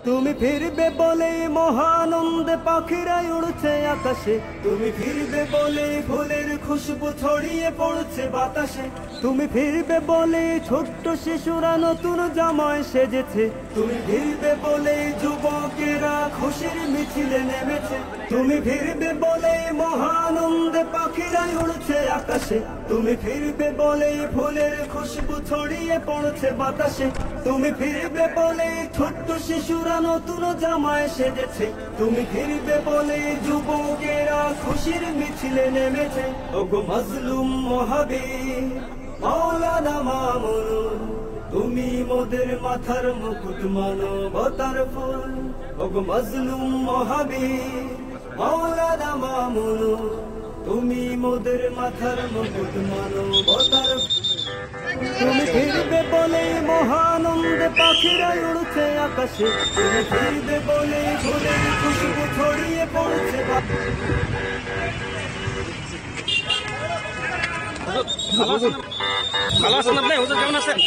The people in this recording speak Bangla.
তুমি ফিরবে বলে মহানন্দে পাখিরা উড়ছে আকাশে, তুমি ফিরবে বলে ফুলের খুশবু ছড়িয়ে পড়ছে বাতাসে, তুমি ফিরবে বলে ছোট্ট শিশুরা নতুন জামায় সেজেছে, তুমি ফিরবে বলে যুবকেরা খুশির মিছিলে নেমেছে, তুমি ফিরবে বলে মহানন্দে পাখিরা উড়ছে আকাশে, তুমি ফিরবে বলে ফুলের খুশবু ছড়িয়ে পড়ছে বাতাসে, তুমি ফিরবে বলে ছোট্ট শিশুরা নতুন জামায় সেজেছে, তুমি ফিরবে বলে যুবকেরা খুশির মিছিলে নেমেছে। ওগো মাজলুম মহাবীর মাওলানা মামুন, তুমি মোদের মাথার মুকুট মানবতার ফুল। ওগো মাজলুম মহাবীর মাওলানা মামুন, তুমি মোদের মাথার মুকুট মানবতার ফুল। তুমি ফিরবে বলে মহানন্দে পাখিরা উড়ছে আকাশে, তুমি ফিরবে বলে ফুলের খুশবু ছড়িয়ে পড়ছে ভালো আছেন আপনি? হুজুর কেমন আছেন?